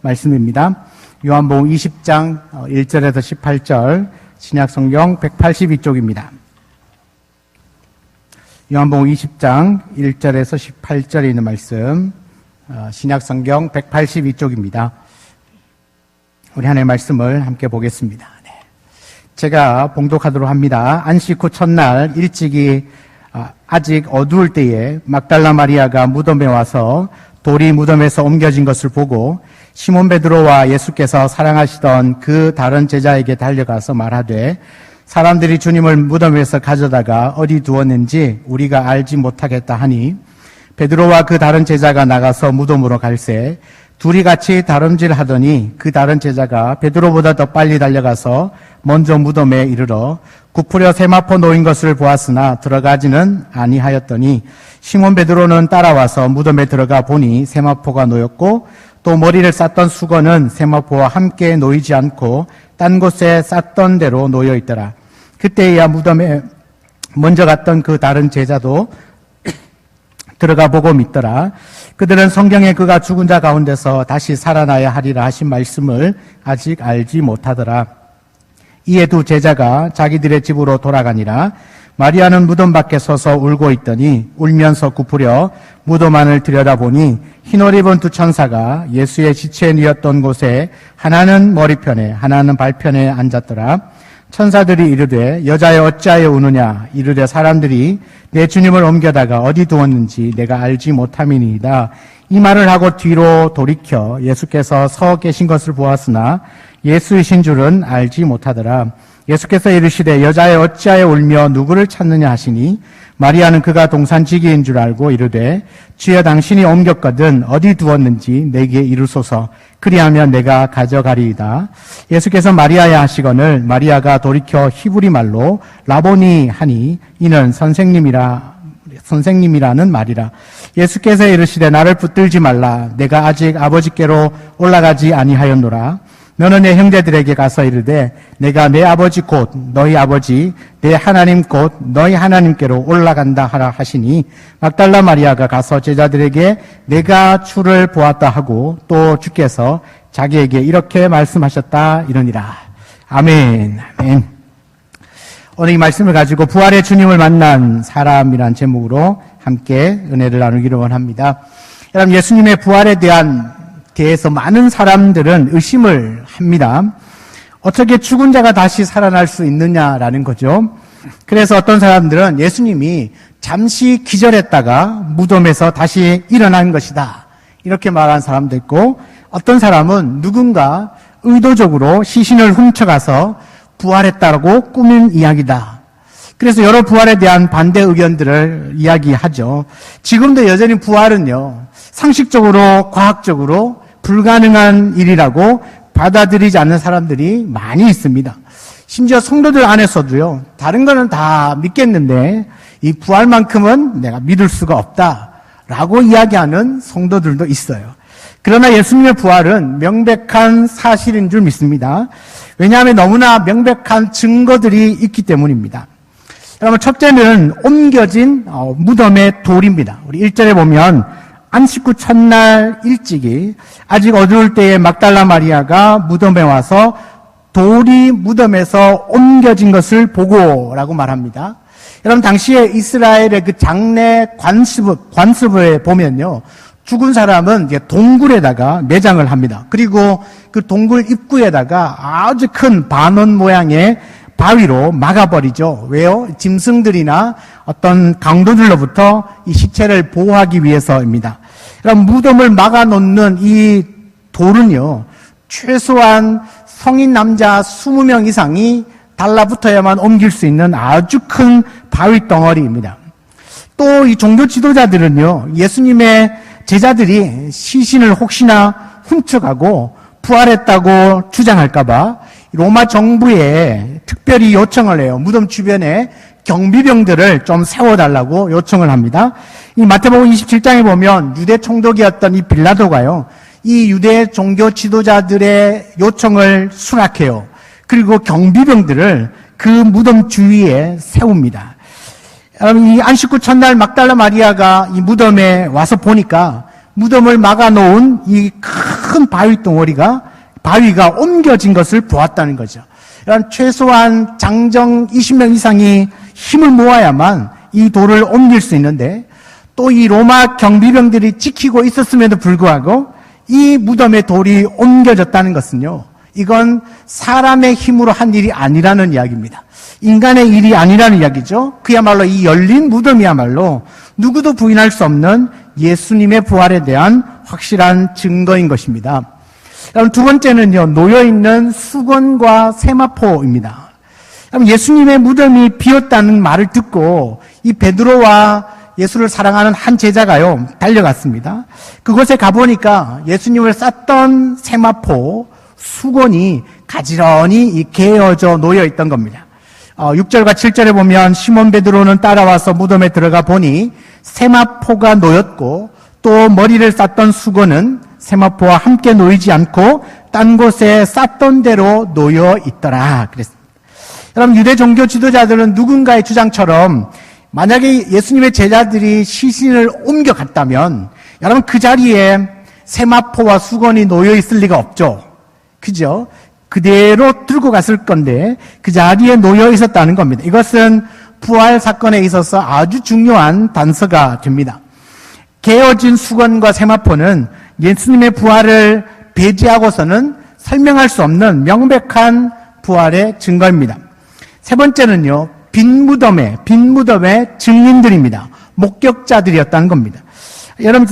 말씀입니다. 요한복음 20장 1절에서 18절, 신약성경 182쪽입니다. 요한복음 20장 1절에서 18절에 있는 말씀, 신약성경 182쪽입니다. 우리 하나님의 말씀을 함께 보겠습니다. 제가 봉독하도록 합니다. 안식 후 첫날 일찍이 아직 어두울 때에 막달라 마리아가 무덤에 와서 돌이 무덤에서 옮겨진 것을 보고 시몬 베드로와 예수께서 사랑하시던 그 다른 제자에게 달려가서 말하되 사람들이 주님을 무덤에서 가져다가 어디 두었는지 우리가 알지 못하겠다 하니 베드로와 그 다른 제자가 나가서 무덤으로 갈새 둘이 같이 다름질하더니 그 다른 제자가 베드로보다 더 빨리 달려가서 먼저 무덤에 이르러 굽으려 세마포 놓인 것을 보았으나 들어가지는 아니하였더니 시몬 베드로는 따라와서 무덤에 들어가 보니 세마포가 놓였고 또 머리를 쌌던 수건은 세마포와 함께 놓이지 않고 딴 곳에 쌌던 대로 놓여 있더라. 그때야 무덤에 먼저 갔던 그 다른 제자도 들어가 보고 믿더라. 그들은 성경에 그가 죽은 자 가운데서 다시 살아나야 하리라 하신 말씀을 아직 알지 못하더라. 이에 두 제자가 자기들의 집으로 돌아가니라. 마리아는 무덤 밖에 서서 울고 있더니 울면서 굽으려 무덤 안을 들여다보니 흰옷 입은 두 천사가 예수의 시체에 뉘었던 곳에 하나는 머리편에 하나는 발편에 앉았더라. 천사들이 이르되 여자여 어찌하여 우느냐 이르되 사람들이 내 주님을 옮겨다가 어디 두었는지 내가 알지 못함이니이다. 이 말을 하고 뒤로 돌이켜 예수께서 서 계신 것을 보았으나 예수이신 줄은 알지 못하더라. 예수께서 이르시되 여자여 어찌하여 울며 누구를 찾느냐 하시니 마리아는 그가 동산지기인 줄 알고 이르되 주여 당신이 옮겼거든 어디 두었는지 내게 이르소서 그리하면 내가 가져가리이다. 예수께서 마리아야 하시거늘 마리아가 돌이켜 히브리 말로 라보니 하니 이는 선생님이라는 말이라. 예수께서 이르시되 나를 붙들지 말라. 내가 아직 아버지께로 올라가지 아니하였노라. 너는 내 형제들에게 가서 이르되 내가 내 아버지 곧 너희 아버지 내 하나님 곧 너희 하나님께로 올라간다 하라 하시니 막달라 마리아가 가서 제자들에게 내가 주를 보았다 하고 또 주께서 자기에게 이렇게 말씀하셨다 이러니라. 아멘. 아멘. 오늘 이 말씀을 가지고 부활의 주님을 만난 사람이란 제목으로 함께 은혜를 나누기를 원합니다. 여러분, 예수님의 부활에 대해서 많은 사람들은 의심을 합니다. 어떻게 죽은 자가 다시 살아날 수 있느냐라는 거죠. 그래서 어떤 사람들은 예수님이 잠시 기절했다가 무덤에서 다시 일어난 것이다 이렇게 말하는 사람도 있고, 어떤 사람은 누군가 의도적으로 시신을 훔쳐가서 부활했다고 꾸민 이야기다. 그래서 여러 부활에 대한 반대 의견들을 이야기하죠. 지금도 여전히 부활은요, 상식적으로 과학적으로 불가능한 일이라고 받아들이지 않는 사람들이 많이 있습니다. 심지어 성도들 안에서도요, 다른 거는 다 믿겠는데 이 부활만큼은 내가 믿을 수가 없다라고 이야기하는 성도들도 있어요. 그러나 예수님의 부활은 명백한 사실인 줄 믿습니다. 왜냐하면 너무나 명백한 증거들이 있기 때문입니다. 여러분, 첫째는 옮겨진 무덤의 돌입니다. 우리 1절에 보면 안식 후 첫날 일찍이 아직 어두울 때에 막달라 마리아가 무덤에 와서 돌이 무덤에서 옮겨진 것을 보고라고 말합니다. 여러분, 당시에 이스라엘의 그 장례 관습에 보면요, 죽은 사람은 동굴에다가 매장을 합니다. 그리고 그 동굴 입구에다가 아주 큰 반원 모양의 바위로 막아버리죠. 왜요? 짐승들이나 어떤 강도들로부터 이 시체를 보호하기 위해서입니다. 그럼 무덤을 막아놓는 이 돌은요, 최소한 성인 남자 20명 이상이 달라붙어야만 옮길 수 있는 아주 큰 바위 덩어리입니다. 또 이 종교 지도자들은요, 예수님의 제자들이 시신을 혹시나 훔쳐가고 부활했다고 주장할까봐 로마 정부에 특별히 요청을 해요. 무덤 주변에 경비병들을 좀 세워달라고 요청을 합니다. 이 마태복음 27장에 보면 유대 총독이었던 이 빌라도가요, 이 유대 종교 지도자들의 요청을 수락해요. 그리고 경비병들을 그 무덤 주위에 세웁니다. 여러분, 이 안식 후 첫날 막달라 마리아가 이 무덤에 와서 보니까 무덤을 막아놓은 이 큰 바위가 옮겨진 것을 보았다는 거죠. 최소한 장정 20명 이상이 힘을 모아야만 이 돌을 옮길 수 있는데, 또 이 로마 경비병들이 지키고 있었음에도 불구하고 이 무덤의 돌이 옮겨졌다는 것은요, 이건 사람의 힘으로 한 일이 아니라는 이야기입니다. 인간의 일이 아니라는 이야기죠. 그야말로 이 열린 무덤이야말로 누구도 부인할 수 없는 예수님의 부활에 대한 확실한 증거인 것입니다. 그럼 두 번째는요, 놓여있는 수건과 세마포입니다. 예수님의 무덤이 비었다는 말을 듣고 이 베드로와 예수를 사랑하는 한 제자가요, 달려갔습니다. 그곳에 가보니까 예수님을 쌌던 세마포, 수건이 가지런히 개어져 놓여있던 겁니다. 6절과 7절에 보면 시몬 베드로는 따라와서 무덤에 들어가 보니 세마포가 놓였고 또 머리를 쌌던 수건은 세마포와 함께 놓이지 않고 딴 곳에 쌌던 대로 놓여 있더라 그랬습니다. 여러분, 유대 종교 지도자들은 누군가의 주장처럼 만약에 예수님의 제자들이 시신을 옮겨갔다면 여러분 그 자리에 세마포와 수건이 놓여 있을 리가 없죠. 그죠? 그대로 들고 갔을 건데 그 자리에 놓여 있었다는 겁니다. 이것은 부활 사건에 있어서 아주 중요한 단서가 됩니다. 개어진 수건과 세마포는 예수님의 부활을 배제하고서는 설명할 수 없는 명백한 부활의 증거입니다. 세 번째는요, 빈 무덤의 증인들입니다. 목격자들이었다는 겁니다. 여러분,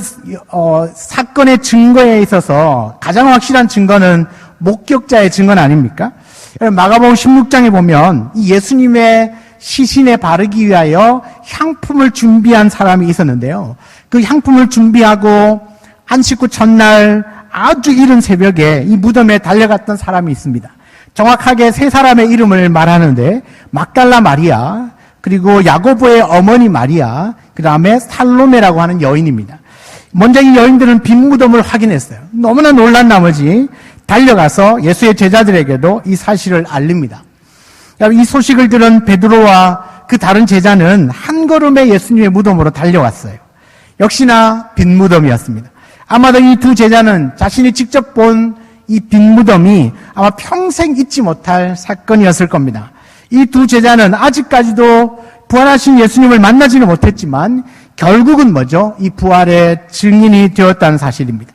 사건의 증거에 있어서 가장 확실한 증거는 목격자의 증거는 아닙니까? 마가복음 16장에 보면 이 예수님의 시신에 바르기 위하여 향품을 준비한 사람이 있었는데요. 그 향품을 준비하고 안식 후 첫날 아주 이른 새벽에 이 무덤에 달려갔던 사람이 있습니다. 정확하게 세 사람의 이름을 말하는데 막달라 마리아, 그리고 야고보의 어머니 마리아, 그 다음에 살로메라고 하는 여인입니다. 먼저 이 여인들은 빈 무덤을 확인했어요. 너무나 놀란 나머지 달려가서 예수의 제자들에게도 이 사실을 알립니다. 이 소식을 들은 베드로와 그 다른 제자는 한 걸음에 예수님의 무덤으로 달려왔어요. 역시나 빈 무덤이었습니다. 아마도 이 두 제자는 자신이 직접 본 이 빈 무덤이 아마 평생 잊지 못할 사건이었을 겁니다. 이 두 제자는 아직까지도 부활하신 예수님을 만나지는 못했지만 결국은 뭐죠? 이 부활의 증인이 되었다는 사실입니다.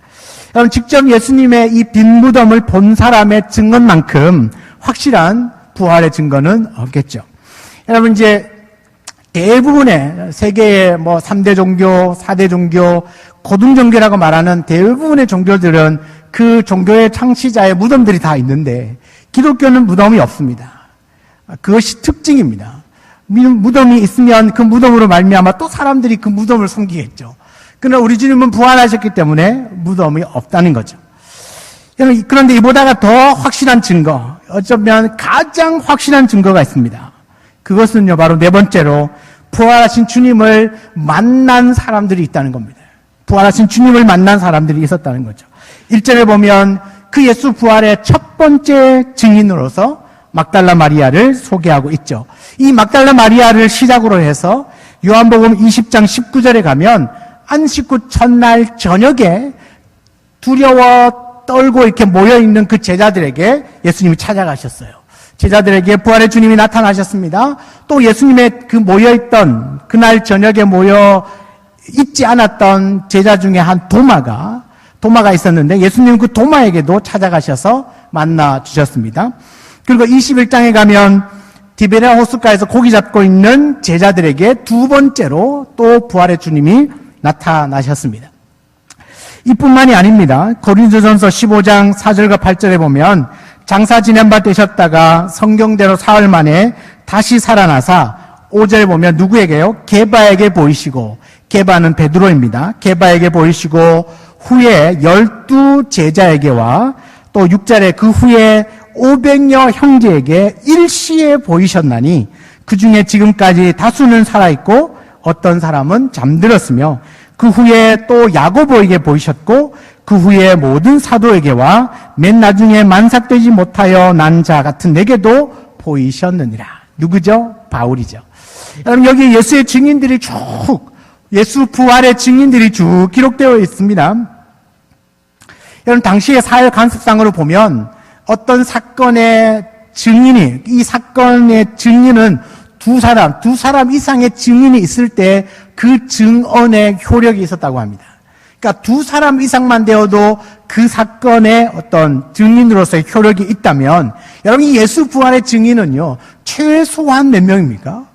여러분, 직접 예수님의 이 빈 무덤을 본 사람의 증언만큼 확실한 부활의 증거는 없겠죠. 여러분, 이제 대부분의 세계의 3대 종교, 4대 종교, 고등 종교라고 말하는 대부분의 종교들은 그 종교의 창시자의 무덤들이 다 있는데 기독교는 무덤이 없습니다. 그것이 특징입니다. 무덤이 있으면 그 무덤으로 말미암아 또 사람들이 그 무덤을 섬기겠죠. 그러나 우리 주님은 부활하셨기 때문에 무덤이 없다는 거죠. 그런데 이보다가 더 확실한 증거, 어쩌면 가장 확실한 증거가 있습니다. 그것은요, 바로 네 번째로 부활하신 주님을 만난 사람들이 있다는 겁니다. 부활하신 주님을 만난 사람들이 있었다는 거죠. 1절에 보면 그 예수 부활의 첫 번째 증인으로서 막달라 마리아를 소개하고 있죠. 이 막달라 마리아를 시작으로 해서 요한복음 20장 19절에 가면 안식 후 첫날 저녁에 두려워 떨고 이렇게 모여있는 그 제자들에게 예수님이 찾아가셨어요. 제자들에게 부활의 주님이 나타나셨습니다. 또 예수님의 그 모여있던 그날 저녁에 모여 있지 않았던 제자 중에 한 도마가 있었는데 예수님은 그 도마에게도 찾아가셔서 만나 주셨습니다. 그리고 21장에 가면 디베랴 호숫가에서 고기 잡고 있는 제자들에게 두 번째로 또 부활의 주님이 나타나셨습니다. 이뿐만이 아닙니다. 고린도전서 15장 4절과 8절에 보면 장사 지낸 바 되셨다가 성경대로 사흘 만에 다시 살아나사 5절에 보면 누구에게요? 게바에게 보이시고, 게바는 베드로입니다. 게바에게 보이시고 후에 12 제자에게와 또 6절에 그 후에 500여 형제에게 일시에 보이셨나니 그 중에 지금까지 다수는 살아있고 어떤 사람은 잠들었으며 그 후에 또 야고보에게 보이셨고 그 후에 모든 사도에게와 맨 나중에 만삭되지 못하여 난 자 같은 내게도 보이셨느니라. 누구죠? 바울이죠. 여러분, 여기 예수의 증인들이 쭉 예수 부활의 증인들이 쭉 기록되어 있습니다. 여러분, 당시의 사회 관습상으로 보면 어떤 사건의 증인이, 이 사건의 증인은 두 사람 이상의 증인이 있을 때 그 증언의 효력이 있었다고 합니다. 그러니까 두 사람 이상만 되어도 그 사건의 어떤 증인으로서의 효력이 있다면, 여러분, 이 예수 부활의 증인은요, 최소한 몇 명입니까?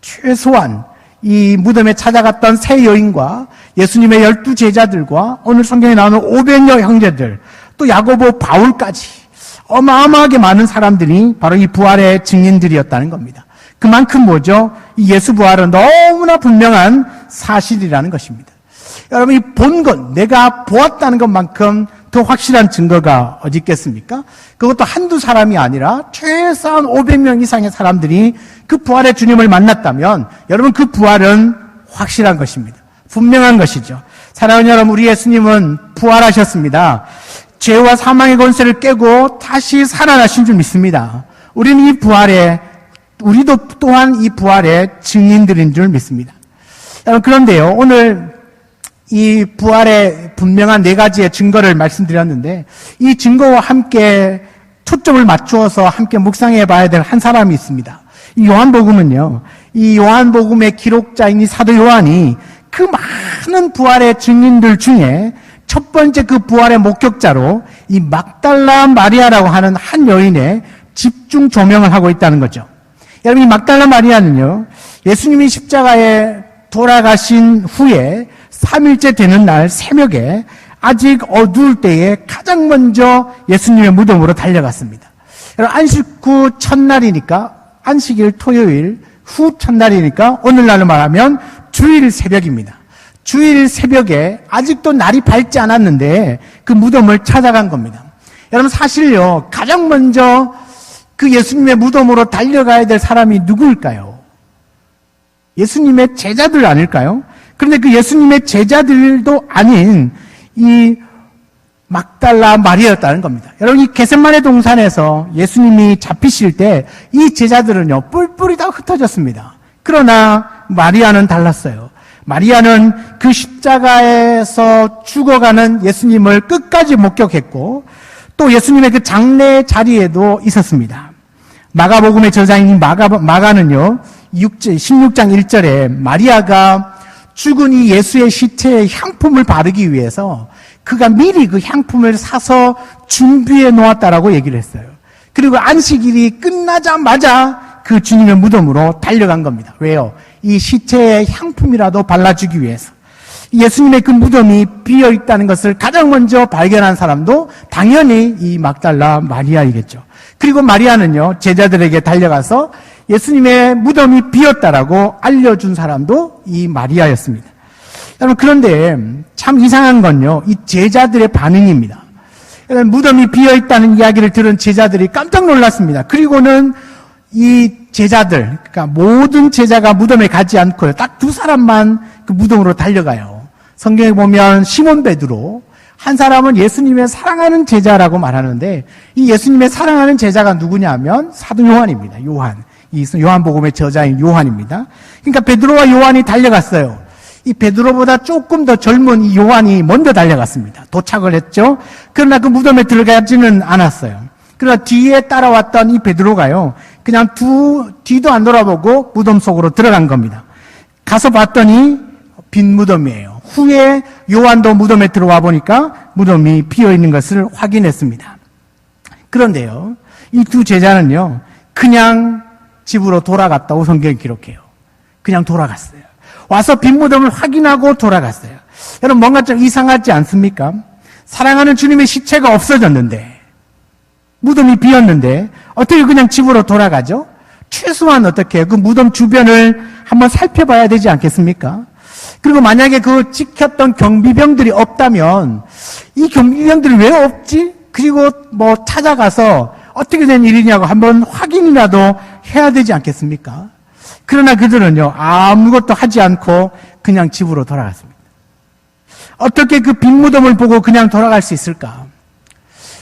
최소한 이 무덤에 찾아갔던 세 여인과 예수님의 12 제자들과 오늘 성경에 나오는 500여 형제들, 또 야고보, 바울까지 어마어마하게 많은 사람들이 바로 이 부활의 증인들이었다는 겁니다. 그만큼 뭐죠? 이 예수 부활은 너무나 분명한 사실이라는 것입니다. 여러분, 이 본 것, 내가 보았다는 것만큼 더 확실한 증거가 어디 있겠습니까? 그것도 한두 사람이 아니라 최소한 500명 이상의 사람들이 그 부활의 주님을 만났다면, 여러분, 그 부활은 확실한 것입니다. 분명한 것이죠. 사랑하는 여러분, 우리 예수님은 부활하셨습니다. 죄와 사망의 권세를 깨고 다시 살아나신 줄 믿습니다. 우리는 우리도 또한 이 부활의 증인들인 줄 믿습니다. 여러분, 그런데요, 오늘 이 부활의 분명한 네 가지의 증거를 말씀드렸는데, 이 증거와 함께 초점을 맞추어서 함께 묵상해 봐야 될 한 사람이 있습니다. 이 요한복음은요, 이 요한복음의 기록자인 이 사도 요한이 그 많은 부활의 증인들 중에 첫 번째 그 부활의 목격자로 이 막달라 마리아라고 하는 한 여인의 집중 조명을 하고 있다는 거죠. 여러분, 이 막달라 마리아는요, 예수님이 십자가에 돌아가신 후에 3일째 되는 날 새벽에 아직 어두울 때에 가장 먼저 예수님의 무덤으로 달려갔습니다. 여러분, 안식 후 첫날이니까, 안식일 토요일 후 첫날이니까 오늘날로 말하면 주일 새벽입니다. 주일 새벽에 아직도 날이 밝지 않았는데 그 무덤을 찾아간 겁니다. 여러분, 사실요, 가장 먼저 그 예수님의 무덤으로 달려가야 될 사람이 누구일까요? 예수님의 제자들 아닐까요? 그런데 그 예수님의 제자들도 아닌 이 막달라 마리아였다는 겁니다. 여러분, 이 겟세마네 동산에서 예수님이 잡히실 때 이 제자들은요, 뿔뿔이 다 흩어졌습니다. 그러나 마리아는 달랐어요. 마리아는 그 십자가에서 죽어가는 예수님을 끝까지 목격했고, 또 예수님의 그 장례 자리에도 있었습니다. 마가복음의 저자인 마가는요, 16장 1절에 마리아가 죽은 이 예수의 시체에 향품을 바르기 위해서 그가 미리 그 향품을 사서 준비해 놓았다라고 얘기를 했어요. 그리고 안식일이 끝나자마자 그 주님의 무덤으로 달려간 겁니다. 왜요? 이 시체에 향품이라도 발라주기 위해서. 예수님의 그 무덤이 비어 있다는 것을 가장 먼저 발견한 사람도 당연히 이 막달라 마리아이겠죠. 그리고 마리아는요, 제자들에게 달려가서 예수님의 무덤이 비었다라고 알려준 사람도 이 마리아였습니다. 여러분, 그런데 참 이상한 건요, 이 제자들의 반응입니다. 무덤이 비어 있다는 이야기를 들은 제자들이 깜짝 놀랐습니다. 그리고는 이 제자들, 그러니까 모든 제자가 무덤에 가지 않고요, 딱 두 사람만 그 무덤으로 달려가요. 성경에 보면 시몬 베드로, 한 사람은 예수님의 사랑하는 제자라고 말하는데, 이 예수님의 사랑하는 제자가 누구냐 하면 사도 요한입니다. 이 요한복음의 저자인 요한입니다. 그러니까 베드로와 요한이 달려갔어요. 이 베드로보다 조금 더 젊은 이 요한이 먼저 달려갔습니다. 도착을 했죠. 그러나 그 무덤에 들어가지는 않았어요. 그러나 뒤에 따라왔던 이 베드로가요, 그냥 뒤도 안 돌아보고 무덤 속으로 들어간 겁니다. 가서 봤더니 빈 무덤이에요. 후에 요한도 무덤에 들어와 보니까 무덤이 비어 있는 것을 확인했습니다. 그런데요, 이 두 제자는요, 그냥 집으로 돌아갔다고 성경이 기록해요. 그냥 돌아갔어요. 와서 빈 무덤을 확인하고 돌아갔어요. 여러분, 뭔가 좀 이상하지 않습니까? 사랑하는 주님의 시체가 없어졌는데, 무덤이 비었는데 어떻게 그냥 집으로 돌아가죠? 최소한 어떻게 그 무덤 주변을 한번 살펴봐야 되지 않겠습니까? 그리고 만약에 그 지켰던 경비병들이 없다면 이 경비병들이 왜 없지? 그리고 뭐 찾아가서 어떻게 된 일이냐고 한번 확인이라도 해야 되지 않겠습니까? 그러나 그들은요, 아무것도 하지 않고 그냥 집으로 돌아갔습니다. 어떻게 그 빈 무덤을 보고 그냥 돌아갈 수 있을까?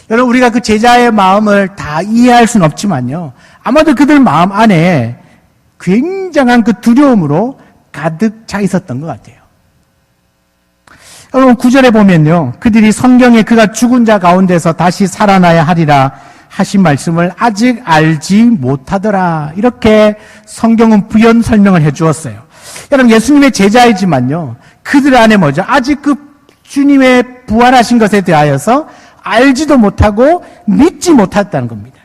여러분, 우리가 그 제자의 마음을 다 이해할 수는 없지만요, 아마도 그들 마음 안에 굉장한 그 두려움으로 가득 차 있었던 것 같아요. 여러분 9절에 보면요. 그들이 성경에 그가 죽은 자 가운데서 다시 살아나야 하리라 하신 말씀을 아직 알지 못하더라. 이렇게 성경은 부연 설명을 해 주었어요. 여러분 예수님의 제자이지만요. 그들 안에 뭐죠? 아직 그 주님의 부활하신 것에 대하여서 알지도 못하고 믿지 못했다는 겁니다.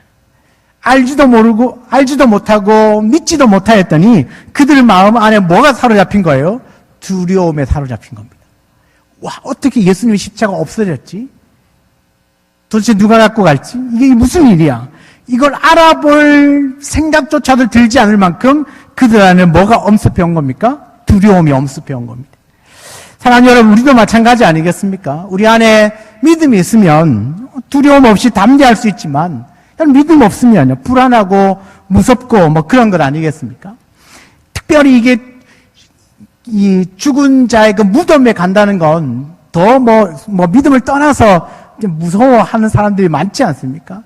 알지도 못하고 믿지도 못하였더니 그들 마음 안에 뭐가 사로잡힌 거예요? 두려움에 사로잡힌 겁니다. 와, 어떻게 예수님의 십자가 없어졌지? 도대체 누가 갖고 갈지? 이게 무슨 일이야? 이걸 알아볼 생각조차도 들지 않을 만큼 그들 안에 뭐가 엄습해 온 겁니까? 두려움이 엄습해 온 겁니다. 사랑하는 여러분, 우리도 마찬가지 아니겠습니까? 우리 안에 믿음이 있으면 두려움 없이 담대할 수 있지만 믿음 없으면 불안하고 무섭고 뭐 그런 것 아니겠습니까? 특별히 이게 이 죽은 자의 그 무덤에 간다는 건 더 믿음을 떠나서 무서워하는 사람들이 많지 않습니까?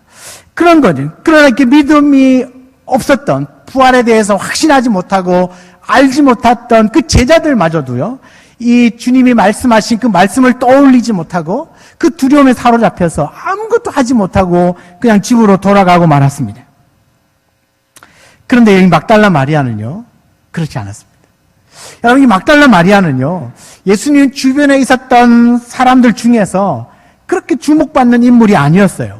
그런 거죠. 그러나 이렇게 믿음이 없었던, 부활에 대해서 확신하지 못하고 알지 못했던 그 제자들마저도요, 이 주님이 말씀하신 그 말씀을 떠올리지 못하고 그 두려움에 사로잡혀서 아무것도 하지 못하고 그냥 집으로 돌아가고 말았습니다. 그런데 이 막달라 마리아는요, 그렇지 않았습니다. 여러분, 이 막달라 마리아는요, 예수님 주변에 있었던 사람들 중에서 그렇게 주목받는 인물이 아니었어요.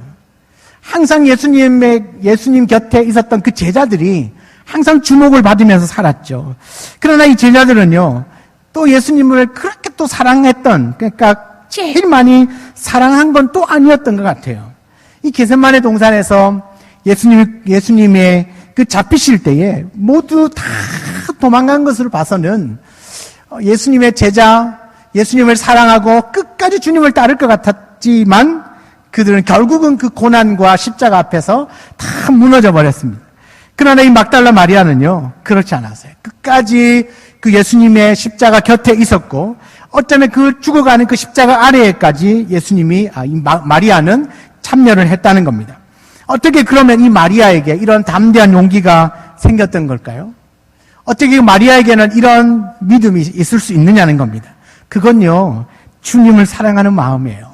항상 예수님 곁에 있었던 그 제자들이 항상 주목을 받으면서 살았죠. 그러나 이 제자들은요, 또 예수님을 그렇게 또 사랑했던, 그러니까 제일 많이 사랑한 건 또 아니었던 것 같아요. 이 게셋마네 동산에서 예수님의 그 잡히실 때에 모두 다 도망간 것을 봐서는 예수님의 제자, 예수님을 사랑하고 끝까지 주님을 따를 것 같았지만 그들은 결국은 그 고난과 십자가 앞에서 다 무너져 버렸습니다. 그러나 이 막달라 마리아는요, 그렇지 않았어요. 끝까지 그 예수님의 십자가 곁에 있었고, 어쩌면 그 죽어가는 그 십자가 아래에까지 마리아는 참여를 했다는 겁니다. 어떻게 그러면 이 마리아에게 이런 담대한 용기가 생겼던 걸까요? 어떻게 마리아에게는 이런 믿음이 있을 수 있느냐는 겁니다. 그건요, 주님을 사랑하는 마음이에요.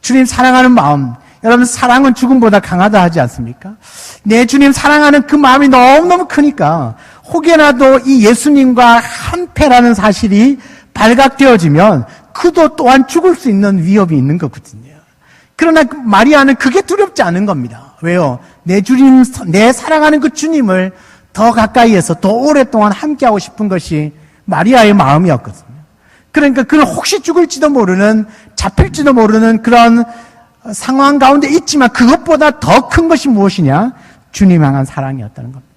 주님 사랑하는 마음. 여러분, 사랑은 죽음보다 강하다 하지 않습니까? 내 주님 사랑하는 그 마음이 너무너무 크니까 혹여나도 이 예수님과 한패라는 사실이 발각되어지면 그도 또한 죽을 수 있는 위협이 있는 거거든요. 그러나 마리아는 그게 두렵지 않은 겁니다. 왜요? 내 사랑하는 그 주님을 더 가까이에서 더 오랫동안 함께하고 싶은 것이 마리아의 마음이었거든요. 그러니까 그는 혹시 죽을지도 모르는, 잡힐지도 모르는 그런 상황 가운데 있지만 그것보다 더 큰 것이 무엇이냐? 주님 향한 사랑이었다는 겁니다.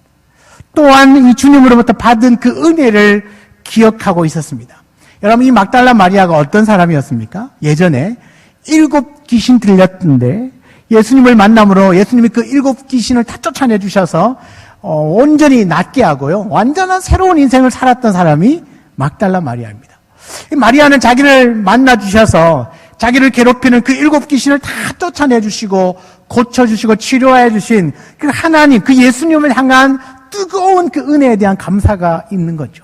또한 이 주님으로부터 받은 그 은혜를 기억하고 있었습니다. 여러분, 이 막달라 마리아가 어떤 사람이었습니까? 예전에 7 귀신 들렸는데 예수님을 만남으로 예수님이 그 7 귀신을 다 쫓아내 주셔서 온전히 낫게 하고요, 완전한 새로운 인생을 살았던 사람이 막달라 마리아입니다. 이 마리아는 자기를 만나 주셔서 자기를 괴롭히는 그 7 귀신을 다 쫓아내 주시고 고쳐주시고 치료해 주신 그 하나님, 그 예수님을 향한 뜨거운 그 은혜에 대한 감사가 있는 거죠.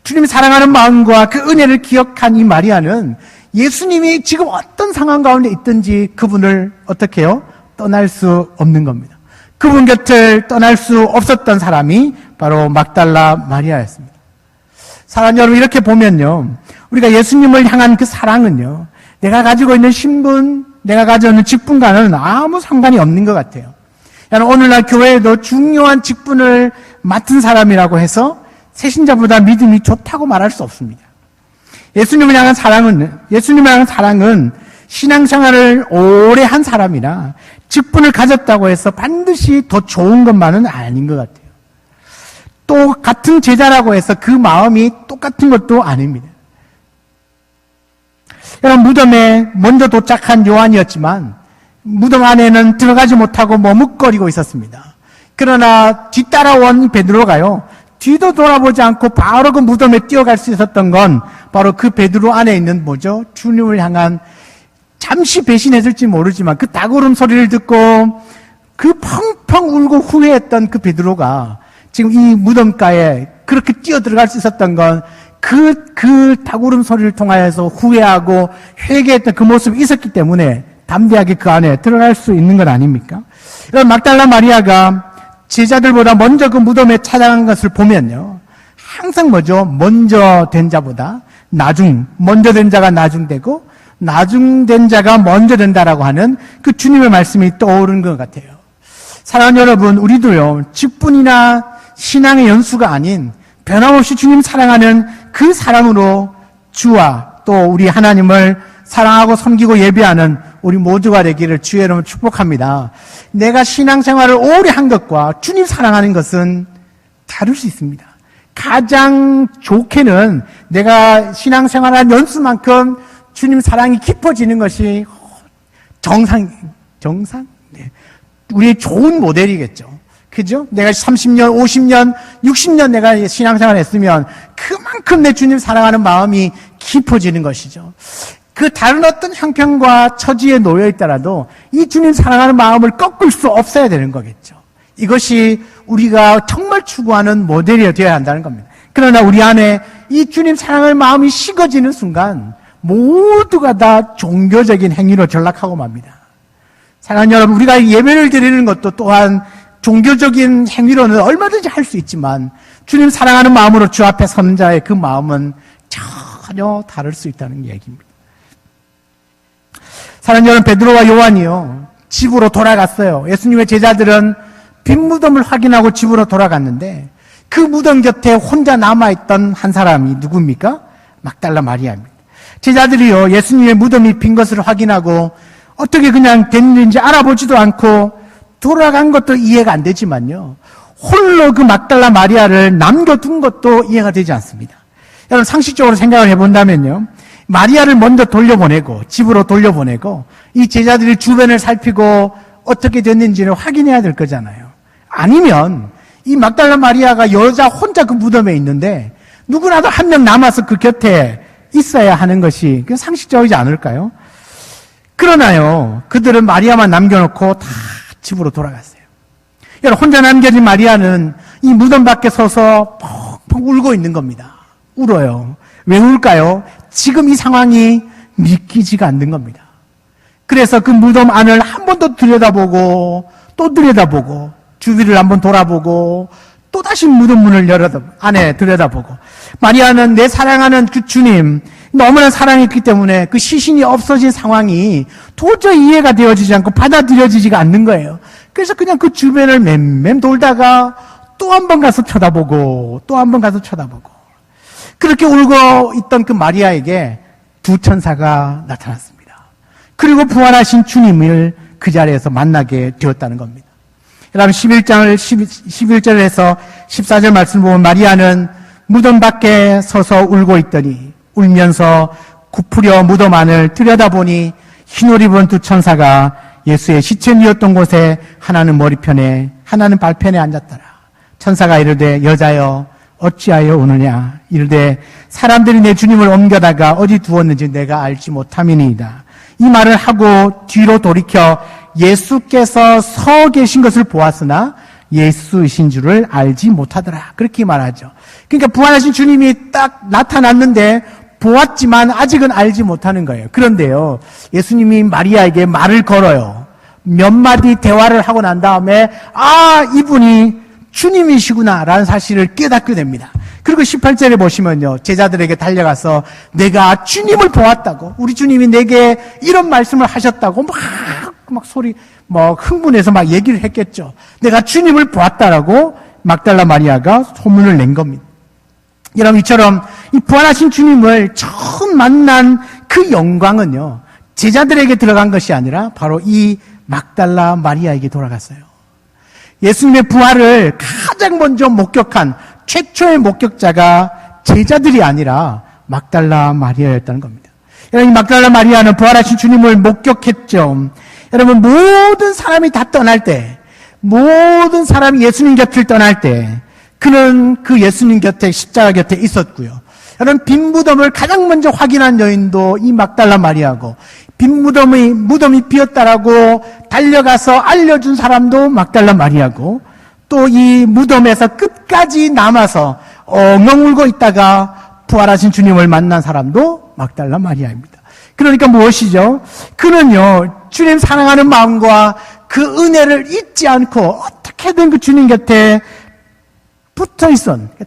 주님이 사랑하는 마음과 그 은혜를 기억한 이 마리아는 예수님이 지금 어떤 상황 가운데 있든지 그분을 어떻게 해요? 떠날 수 없는 겁니다. 그분 곁을 떠날 수 없었던 사람이 바로 막달라 마리아였습니다. 사랑하는 여러분, 이렇게 보면요, 우리가 예수님을 향한 그 사랑은요, 내가 가지고 있는 신분, 내가 가지고 있는 직분과는 아무 상관이 없는 것 같아요. 오늘날 교회에도 중요한 직분을 맡은 사람이라고 해서 새신자보다 믿음이 좋다고 말할 수 없습니다. 예수님을 향한 사랑은 신앙생활을 오래 한 사람이나 직분을 가졌다고 해서 반드시 더 좋은 것만은 아닌 것 같아요. 또 같은 제자라고 해서 그 마음이 똑같은 것도 아닙니다. 여러분, 무덤에 먼저 도착한 요한이었지만 무덤 안에는 들어가지 못하고 머뭇거리고 있었습니다. 그러나 뒤따라온 베드로가요, 뒤도 돌아보지 않고 바로 그 무덤에 뛰어갈 수 있었던 건 바로 그 베드로 안에 있는 뭐죠? 주님을 향한, 잠시 배신했을지 모르지만 그 닭울음 소리를 듣고 그 펑펑 울고 후회했던 그 베드로가 지금 이 무덤가에 그렇게 뛰어 들어갈 수 있었던 건 그 닭울음 소리를 통하여서 후회하고 회개했던 그 모습이 있었기 때문에 담대하게 그 안에 들어갈 수 있는 건 아닙니까? 이런 막달라 마리아가 제자들보다 먼저 그 무덤에 찾아간 것을 보면요. 항상 뭐죠? 먼저 된 자보다 먼저 된 자가 나중되고, 나중된 자가 먼저 된다라고 하는 그 주님의 말씀이 떠오르는 것 같아요. 사랑하는 여러분, 우리도요, 직분이나 신앙의 연수가 아닌 변함없이 주님 사랑하는 그 사랑으로 주와 또 우리 하나님을 사랑하고 섬기고 예배하는 우리 모두가 되기를 주의 이름으로 축복합니다. 내가 신앙생활을 오래 한 것과 주님 사랑하는 것은 다를 수 있습니다. 가장 좋게는 내가 신앙생활한 연수만큼 주님 사랑이 깊어지는 것이 정상? 네. 우리의 좋은 모델이겠죠. 그죠? 내가 30년, 50년, 60년 내가 신앙생활 했으면 그만큼 내 주님 사랑하는 마음이 깊어지는 것이죠. 그 다른 어떤 형편과 처지에 놓여 있더라도 이 주님 사랑하는 마음을 꺾을 수 없어야 되는 거겠죠. 이것이 우리가 정말 추구하는 모델이 되어야 한다는 겁니다. 그러나 우리 안에 이 주님 사랑할 마음이 식어지는 순간 모두가 다 종교적인 행위로 전락하고 맙니다. 사랑하는 여러분, 우리가 예배를 드리는 것도 또한 종교적인 행위로는 얼마든지 할 수 있지만 주님 사랑하는 마음으로 주 앞에 서는 자의 그 마음은 전혀 다를 수 있다는 얘기입니다. 사랑하는 여러분, 베드로와 요한이요, 집으로 돌아갔어요. 예수님의 제자들은 빈 무덤을 확인하고 집으로 돌아갔는데 그 무덤 곁에 혼자 남아있던 한 사람이 누굽니까? 막달라 마리아입니다. 제자들이요, 예수님의 무덤이 빈 것을 확인하고 어떻게 그냥 된 일인지 알아보지도 않고 돌아간 것도 이해가 안 되지만요, 홀로 그 막달라 마리아를 남겨둔 것도 이해가 되지 않습니다. 여러분, 상식적으로 생각을 해본다면요, 마리아를 먼저 돌려보내고 집으로 돌려보내고 이 제자들이 주변을 살피고 어떻게 됐는지를 확인해야 될 거잖아요. 아니면 이 막달라 마리아가 여자 혼자 그 무덤에 있는데 누구라도 한 명 남아서 그 곁에 있어야 하는 것이 상식적이지 않을까요? 그러나요, 그들은 마리아만 남겨놓고 다 집으로 돌아갔어요. 여러분, 혼자 남겨진 마리아는 이 무덤 밖에 서서 펑펑 울고 있는 겁니다. 울어요. 왜 울까요? 지금 이 상황이 믿기지가 않는 겁니다. 그래서 그 무덤 안을 한 번 더 들여다보고 또 들여다보고 주위를 한번 돌아보고 또 다시 무덤 문을 안에 들여다보고, 마리아는 내 사랑하는 그 주님 너무나 사랑했기 때문에 그 시신이 없어진 상황이 도저히 이해가 되어지지 않고 받아들여지지가 않는 거예요. 그래서 그냥 그 주변을 맴맴 돌다가 또 한 번 가서 쳐다보고 또 한 번 가서 쳐다보고, 그렇게 울고 있던 그 마리아에게 두 천사가 나타났습니다. 그리고 부활하신 주님을 그 자리에서 만나게 되었다는 겁니다. 여러분, 11절에서 14절 말씀 보면 마리아는 무덤 밖에 서서 울고 있더니 울면서 굽으려 무덤 안을 들여다보니 흰옷 입은 두 천사가 예수의 시체 누웠던 곳에 하나는 머리편에 하나는 발편에 앉았더라. 천사가 이르되 여자여 어찌하여 우느냐. 이르되 사람들이 내 주님을 옮겨다가 어디 두었는지 내가 알지 못함이니이다. 이 말을 하고 뒤로 돌이켜 예수께서 서 계신 것을 보았으나 예수이신 줄을 알지 못하더라. 그렇게 말하죠. 그러니까 부활하신 주님이 딱 나타났는데 보았지만 아직은 알지 못하는 거예요. 그런데요, 예수님이 마리아에게 말을 걸어요. 몇 마디 대화를 하고 난 다음에 이분이 주님이시구나 라는 사실을 깨닫게 됩니다. 그리고 18절에 보시면요, 제자들에게 달려가서 내가 주님을 보았다고, 우리 주님이 내게 이런 말씀을 하셨다고 막 흥분해서 막 얘기를 했겠죠. 내가 주님을 보았다라고 막달라 마리아가 소문을 낸 겁니다. 여러분, 이처럼 이 부활하신 주님을 처음 만난 그 영광은요, 제자들에게 들어간 것이 아니라 바로 이 막달라 마리아에게 돌아갔어요. 예수님의 부활을 가장 먼저 목격한 최초의 목격자가 제자들이 아니라 막달라 마리아였다는 겁니다. 여러분, 이 막달라 마리아는 부활하신 주님을 목격했죠. 여러분, 모든 사람이 다 떠날 때, 모든 사람이 예수님 곁을 떠날 때 그는 그 예수님 곁에, 십자가 곁에 있었고요. 여러분, 빈 무덤을 가장 먼저 확인한 여인도 이 막달라 마리아고, 빈 무덤이 비었다라고 달려가서 알려준 사람도 막달라 마리아고, 또 이 무덤에서 끝까지 남아서 엉엉 울고 있다가 부활하신 주님을 만난 사람도 막달라 마리아입니다. 그러니까 무엇이죠? 그는요, 주님 사랑하는 마음과 그 은혜를 잊지 않고 어떻게든 그 주님 곁에 붙어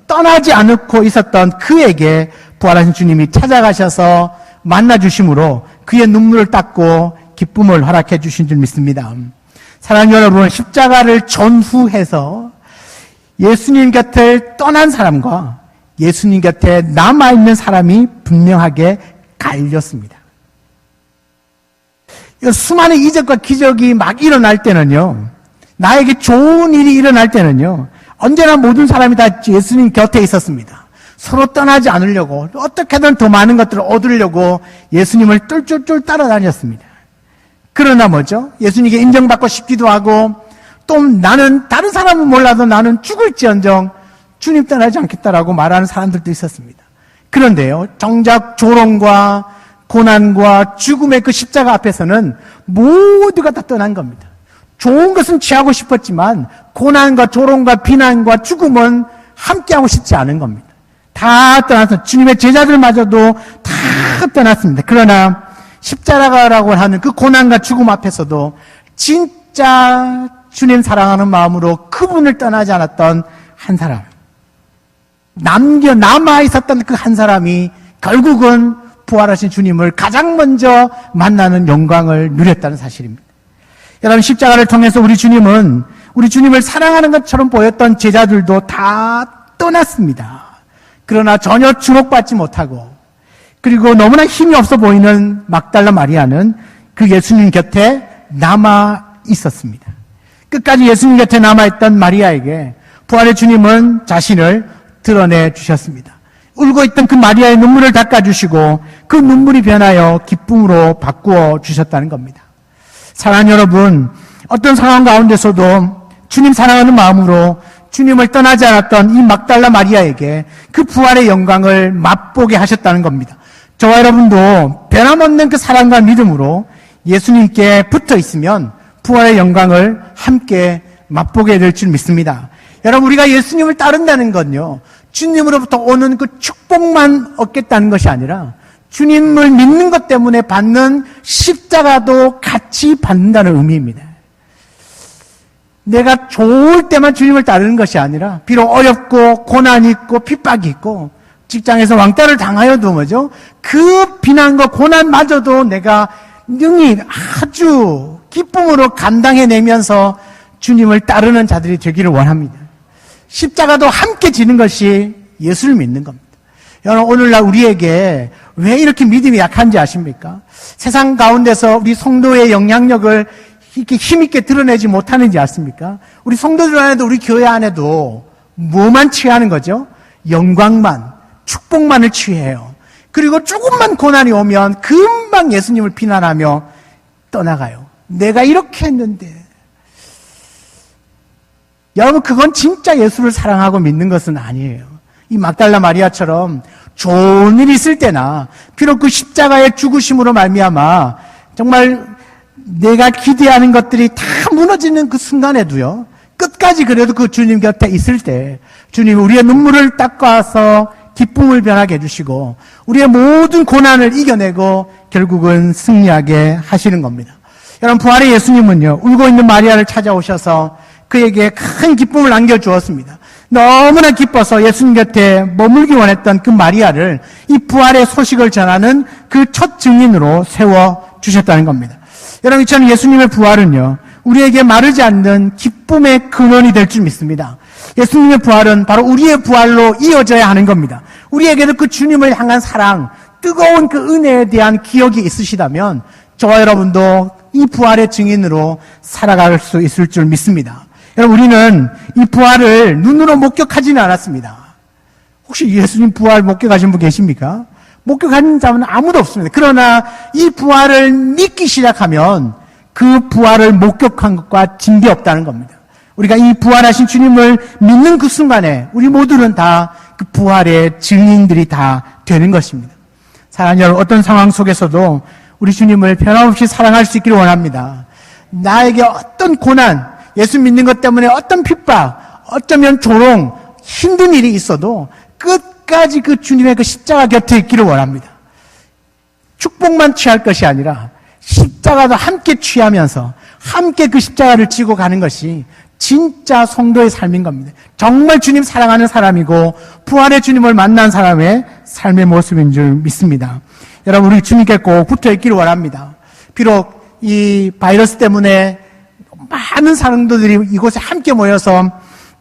떠나지 않고 있었던 그에게 부활하신 주님이 찾아가셔서 만나주심으로 그의 눈물을 닦고 기쁨을 허락해 주신 줄 믿습니다. 사랑하는 여러분, 십자가를 전후해서 예수님 곁을 떠난 사람과 예수님 곁에 남아있는 사람이 분명하게 갈렸습니다. 수많은 이적과 기적이 막 일어날 때는요, 나에게 좋은 일이 일어날 때는요, 언제나 모든 사람이 다 예수님 곁에 있었습니다. 서로 떠나지 않으려고 어떻게든 더 많은 것들을 얻으려고 예수님을 쫄쫄쫄 따라다녔습니다. 그러나 뭐죠? 예수님께 인정받고 싶기도 하고 또 나는 다른 사람은 몰라도 나는 죽을지언정 주님 떠나지 않겠다라고 말하는 사람들도 있었습니다. 그런데요, 정작 조롱과 고난과 죽음의 그 십자가 앞에서는 모두가 다 떠난 겁니다. 좋은 것은 취하고 싶었지만 고난과 조롱과 비난과 죽음은 함께하고 싶지 않은 겁니다. 다 떠나서 주님의 제자들마저도 다 떠났습니다. 그러나 십자가라고 하는 그 고난과 죽음 앞에서도 진짜 주님 사랑하는 마음으로 그분을 떠나지 않았던 한 사람, 남아 있었던 그 한 사람이 결국은 부활하신 주님을 가장 먼저 만나는 영광을 누렸다는 사실입니다. 여러분, 십자가를 통해서 우리 주님을 사랑하는 것처럼 보였던 제자들도 다 떠났습니다. 그러나 전혀 주목받지 못하고 그리고 너무나 힘이 없어 보이는 막달라 마리아는 그 예수님 곁에 남아 있었습니다. 끝까지 예수님 곁에 남아있던 마리아에게 부활의 주님은 자신을 드러내 주셨습니다. 울고 있던 그 마리아의 눈물을 닦아주시고 그 눈물이 변하여 기쁨으로 바꾸어 주셨다는 겁니다. 사랑하는 여러분, 어떤 상황 가운데서도 주님 사랑하는 마음으로 주님을 떠나지 않았던 이 막달라 마리아에게 그 부활의 영광을 맛보게 하셨다는 겁니다. 저와 여러분도 변함없는 그 사랑과 믿음으로 예수님께 붙어 있으면 부활의 영광을 함께 맛보게 될 줄 믿습니다. 여러분, 우리가 예수님을 따른다는 건요, 주님으로부터 오는 그 축복만 얻겠다는 것이 아니라 주님을 믿는 것 때문에 받는 십자가도 같이 받는다는 의미입니다. 내가 좋을 때만 주님을 따르는 것이 아니라 비록 어렵고 고난이 있고 핍박이 있고 직장에서 왕따를 당하여도 뭐죠? 그 비난과 고난마저도 내가 능히 아주 기쁨으로 감당해내면서 주님을 따르는 자들이 되기를 원합니다. 십자가도 함께 지는 것이 예수를 믿는 겁니다. 여러분, 오늘날 우리에게 왜 이렇게 믿음이 약한지 아십니까? 세상 가운데서 우리 성도의 영향력을 이렇게 힘있게 드러내지 못하는지 아십니까? 우리 성도들 안에도 우리 교회 안에도 뭐만 취하는 거죠? 영광만, 축복만을 취해요. 그리고 조금만 고난이 오면 금방 예수님을 비난하며 떠나가요. 내가 이렇게 했는데. 여러분, 그건 진짜 예수를 사랑하고 믿는 것은 아니에요. 이 막달라 마리아처럼 좋은 일이 있을 때나 비록 그 십자가의 죽으심으로 말미암아 정말 내가 기대하는 것들이 다 무너지는 그 순간에도요, 끝까지 그래도 그 주님 곁에 있을 때 주님이 우리의 눈물을 닦아서 기쁨을 변하게 해주시고 우리의 모든 고난을 이겨내고 결국은 승리하게 하시는 겁니다. 여러분, 부활의 예수님은요, 울고 있는 마리아를 찾아오셔서 그에게 큰 기쁨을 안겨주었습니다. 너무나 기뻐서 예수님 곁에 머물기 원했던 그 마리아를 이 부활의 소식을 전하는 그 첫 증인으로 세워주셨다는 겁니다. 여러분, 저는 예수님의 부활은요, 우리에게 마르지 않는 기쁨의 근원이 될 줄 믿습니다. 예수님의 부활은 바로 우리의 부활로 이어져야 하는 겁니다. 우리에게도 그 주님을 향한 사랑, 뜨거운 그 은혜에 대한 기억이 있으시다면 저와 여러분도 이 부활의 증인으로 살아갈 수 있을 줄 믿습니다. 여러분, 우리는 이 부활을 눈으로 목격하지는 않았습니다. 혹시 예수님 부활 목격하신 분 계십니까? 목격하는 자는 아무도 없습니다. 그러나 이 부활을 믿기 시작하면 그 부활을 목격한 것과 진비없다는 겁니다. 우리가 이 부활하신 주님을 믿는 그 순간에 우리 모두는 다 그 부활의 증인들이 다 되는 것입니다. 사랑하는 여러분, 어떤 상황 속에서도 우리 주님을 변함없이 사랑할 수 있기를 원합니다. 나에게 어떤 고난, 예수 믿는 것 때문에 어떤 핍박, 어쩌면 조롱, 힘든 일이 있어도 끝까지 그 주님의 그 십자가 곁에 있기를 원합니다. 축복만 취할 것이 아니라 십자가도 함께 취하면서 함께 그 십자가를 지고 가는 것이 진짜 성도의 삶인 겁니다. 정말 주님 사랑하는 사람이고 부활의 주님을 만난 사람의 삶의 모습인 줄 믿습니다. 여러분, 우리 주님께 꼭 붙어 있기를 원합니다. 비록 이 바이러스 때문에 많은 사람들이 이곳에 함께 모여서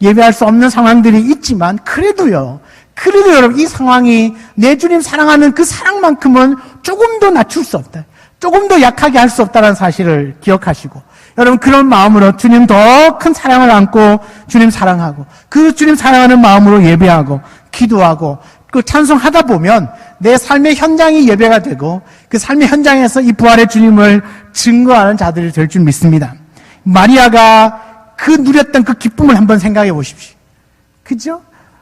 예배할 수 없는 상황들이 있지만 그래도 여러분, 이 상황이 내 주님 사랑하는 그 사랑만큼은 조금도 낮출 수 없다, 조금도 약하게 할 수 없다는 사실을 기억하시고, 여러분, 그런 마음으로 주님 더 큰 사랑을 안고 주님 사랑하고 그 주님 사랑하는 마음으로 예배하고 기도하고 그 찬송하다 보면 내 삶의 현장이 예배가 되고 그 삶의 현장에서 이 부활의 주님을 증거하는 자들이 될 줄 믿습니다. 마리아가 그 누렸던 그 기쁨을 한번 생각해 보십시오. 그죠?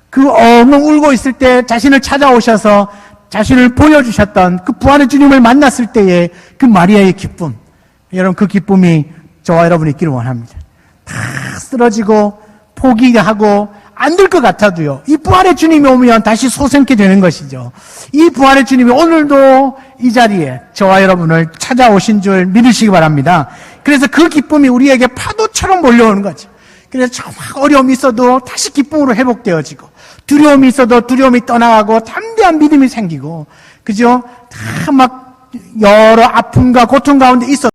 그 엉엉 울고 있을 때 자신을 찾아오셔서 자신을 보여주셨던 그 부활의 주님을 만났을 때의 그 마리아의 기쁨, 여러분, 그 기쁨이 저와 여러분이 있기를 원합니다. 다 쓰러지고 포기하고 안 될 것 같아도요, 이 부활의 주님이 오면 다시 솟게 되는 것이죠. 이 부활의 주님이 오늘도 이 자리에 저와 여러분을 찾아오신 줄 믿으시기 바랍니다. 그래서 그 기쁨이 우리에게 파도처럼 몰려오는 거죠. 그래서 정말 어려움이 있어도 다시 기쁨으로 회복되어지고, 두려움이 있어도 두려움이 떠나가고 담대한 믿음이 생기고, 그죠? 다 막 여러 아픔과 고통 가운데 있어